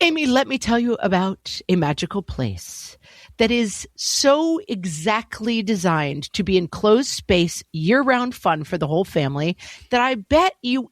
Amy, let me tell you about a magical place that is so exactly designed to be enclosed space, year-round fun for the whole family that I bet you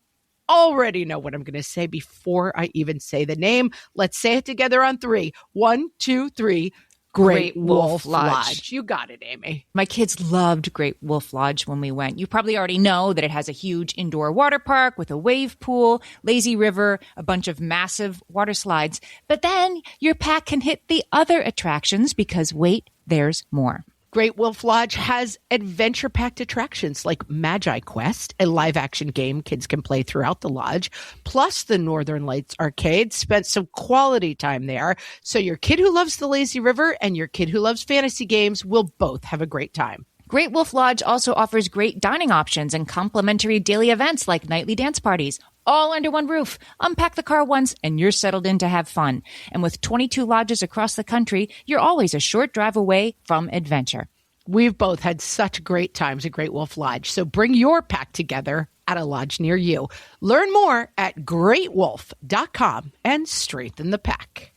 already know what I'm going to say before I even say the name. Let's say it together on 3. 1, 2, 3. Great Wolf Lodge. You got it, Amy. My kids loved Great Wolf Lodge when we went. You probably already know that it has a huge indoor water park with a wave pool, lazy river, a bunch of massive water slides. But then your pack can hit the other attractions because, wait, there's more. Great Wolf Lodge has adventure-packed attractions like Magi Quest, a live-action game kids can play throughout the lodge, plus the Northern Lights Arcade. Spent some quality time there, so your kid who loves the lazy river and your kid who loves fantasy games will both have a great time. Great Wolf Lodge also offers great dining options and complimentary daily events like nightly dance parties, all under one roof. Unpack the car once and you're settled in to have fun. And with 22 lodges across the country, you're always a short drive away from adventure. We've both had such great times at Great Wolf Lodge, so bring your pack together at a lodge near you. Learn more at greatwolf.com and strengthen the pack.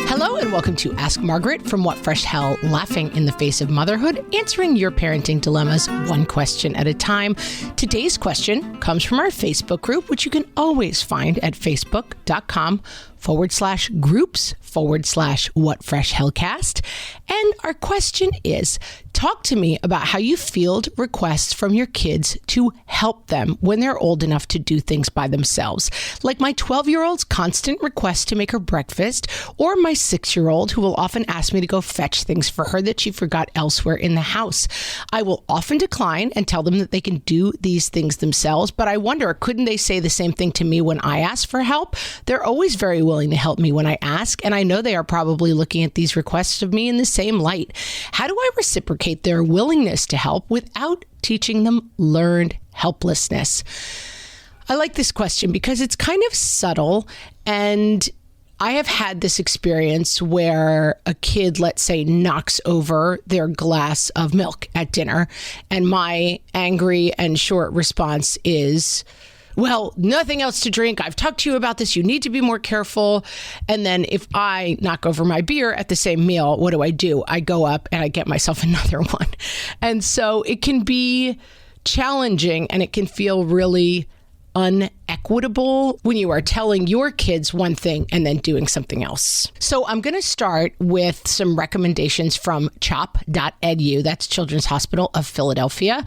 Hello and welcome to Ask Margaret from What Fresh Hell, laughing in the face of motherhood, answering your parenting dilemmas one question at a time. Today's question comes from our Facebook group, which you can always find at facebook.com/groups/What Fresh Hellcast. And our question is, talk to me about how you field requests from your kids to help them when they're old enough to do things by themselves. Like my 12-year-old's constant request to make her breakfast, or my 6-year-old who will often ask me to go fetch things for her that she forgot elsewhere in the house. I will often decline and tell them that they can do these things themselves, but I wonder, couldn't they say the same thing to me when I ask for help? They're always very willing to help me when I ask, and I know they are probably looking at these requests of me in the same light. How do I reciprocate their willingness to help without teaching them learned helplessness? I like this question because it's kind of subtle, and I have had this experience where a kid, let's say, knocks over their glass of milk at dinner, and my angry and short response is, well, nothing else to drink. I've talked to you about this. You need to be more careful. And then if I knock over my beer at the same meal, what do? I go up and I get myself another one. And so it can be challenging and it can feel really unequitable when you are telling your kids one thing and then doing something else. So I'm going to start with some recommendations from CHOP.edu, that's Children's Hospital of Philadelphia.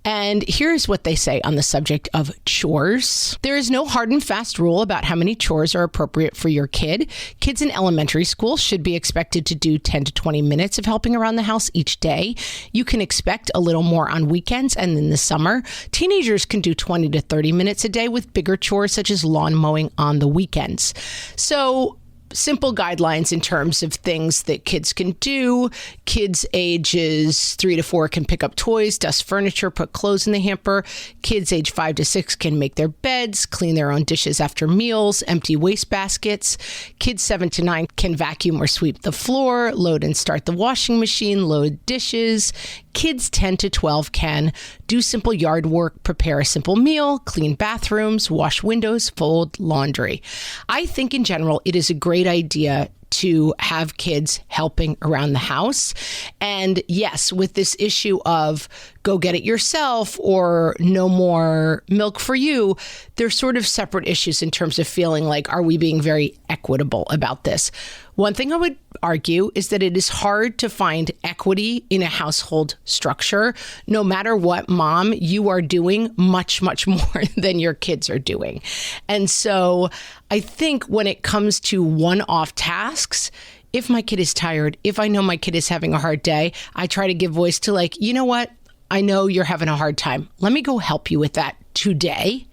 And here's what they say on the subject of chores. There is no hard and fast rule about how many chores are appropriate for your kid. Kids in elementary school should be expected to do 10 to 20 minutes of helping around the house each day. You can expect a little more on weekends and in the summer. Teenagers can do 20 to 30 minutes a day with bigger chores such as lawn mowing on the weekends. So simple guidelines in terms of things that kids can do. Kids ages 3 to 4 can pick up toys, dust furniture, put clothes in the hamper. Kids age 5 to 6 can make their beds, clean their own dishes after meals, empty waste baskets. Kids 7 to 9 can vacuum or sweep the floor, load and start the washing machine, load dishes. Kids 10 to 12 can do simple yard work, prepare a simple meal, clean bathrooms, wash windows, fold laundry. I think in general, it is a great idea to have kids helping around the house. And yes, with this issue of go get it yourself or no more milk for you, they're sort of separate issues in terms of feeling like, are we being very equitable about this? One thing I would argue is that it is hard to find equity in a household structure. No matter what, mom, you are doing much, much more than your kids are doing. And so I think when it comes to one-off tasks, if my kid is tired, if I know my kid is having a hard day, I try to give voice to like, you know what? I know you're having a hard time. Let me go help you with that today.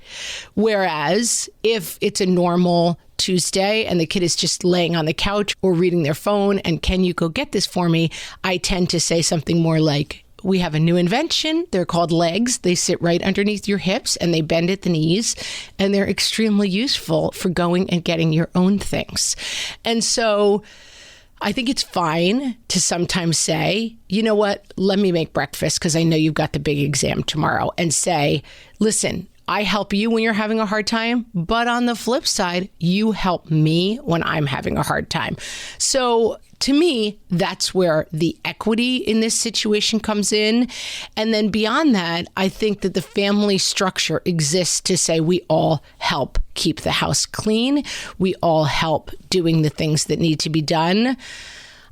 Whereas if it's a normal Tuesday and the kid is just laying on the couch or reading their phone and can you go get this for me, I tend to say something more like, we have a new invention. They're called legs. They sit right underneath your hips and they bend at the knees and they're extremely useful for going and getting your own things. And so I think it's fine to sometimes say, you know what, let me make breakfast because I know you've got the big exam tomorrow, and say, listen, I help you when you're having a hard time, but on the flip side, you help me when I'm having a hard time. So to me, that's where the equity in this situation comes in. And then beyond that, I think that the family structure exists to say we all help keep the house clean. We all help doing the things that need to be done.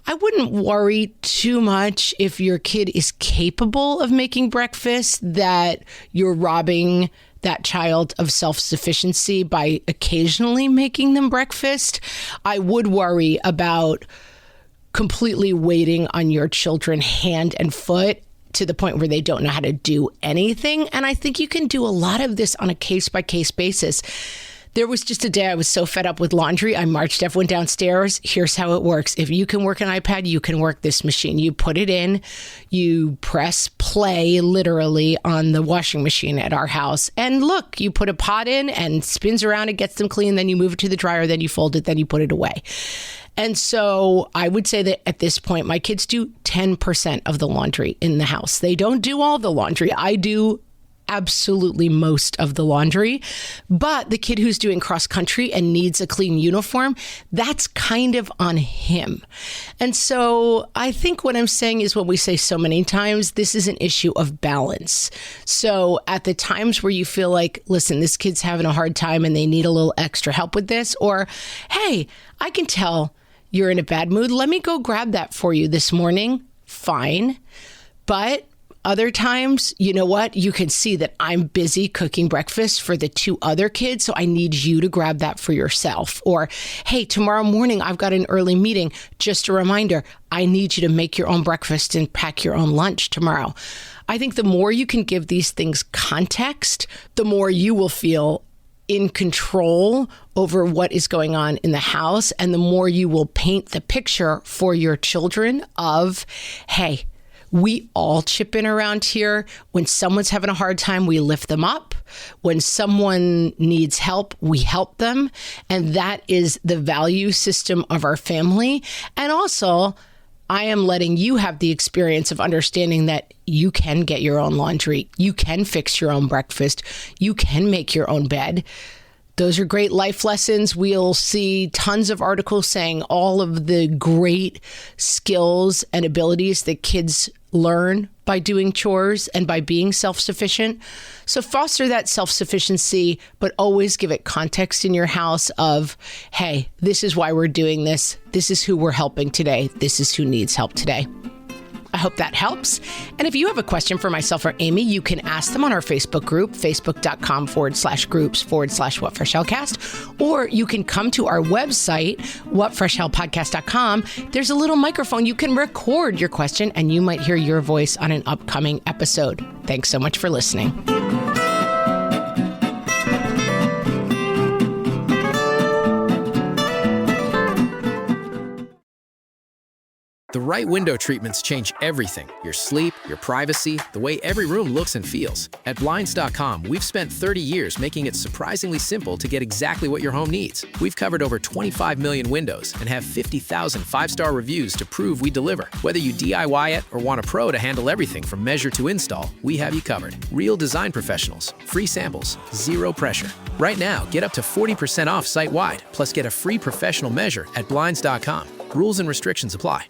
I wouldn't worry too much if your kid is capable of making breakfast, that you're robbing that child of self-sufficiency by occasionally making them breakfast. I would worry about completely waiting on your children hand and foot to the point where they don't know how to do anything. And I think you can do a lot of this on a case-by-case basis. There was just a day I was so fed up with laundry. I marched everyone downstairs. Here's how it works. If you can work an iPad, you can work this machine. You put it in, you press play literally on the washing machine at our house. And look, you put a pot in and spins around, it gets them clean. Then you move it to the dryer, then you fold it, then you put it away. And so I would say that at this point, my kids do 10% of the laundry in the house. They don't do all the laundry. I do absolutely most of the laundry. But the kid who's doing cross country and needs a clean uniform, that's kind of on him. And so I think what I'm saying is what we say so many times, this is an issue of balance. So at the times where you feel like, listen, this kid's having a hard time and they need a little extra help with this, or, hey, I can tell you're in a bad mood. Let me go grab that for you this morning. Fine. But other times, you know what? You can see that I'm busy cooking breakfast for the two other kids, so I need you to grab that for yourself. Or, hey, tomorrow morning I've got an early meeting. Just a reminder, I need you to make your own breakfast and pack your own lunch tomorrow. I think the more you can give these things context, the more you will feel in control over what is going on in the house, and the more you will paint the picture for your children of, hey, we all chip in around here. When someone's having a hard time, we lift them up. When someone needs help, we help them. And that is the value system of our family. And also, I am letting you have the experience of understanding that you can get your own laundry. You can fix your own breakfast. You can make your own bed. Those are great life lessons. We'll see tons of articles saying all of the great skills and abilities that kids learn by doing chores and by being self-sufficient. So foster that self-sufficiency, but always give it context in your house of, hey, this is why we're doing this. This is who we're helping today. This is who needs help today. I hope that helps. And if you have a question for myself or Amy, you can ask them on our Facebook group, facebook.com/groups/whatfreshhellcast, or you can come to our website, whatfreshhellpodcast.com. There's a little microphone. You can record your question and you might hear your voice on an upcoming episode. Thanks so much for listening. The right window treatments change everything. Your sleep, your privacy, the way every room looks and feels. At Blinds.com, we've spent 30 years making it surprisingly simple to get exactly what your home needs. We've covered over 25 million windows and have 50,000 five-star reviews to prove we deliver. Whether you DIY it or want a pro to handle everything from measure to install, we have you covered. Real design professionals, free samples, zero pressure. Right now, get up to 40% off site-wide, plus get a free professional measure at Blinds.com. Rules and restrictions apply.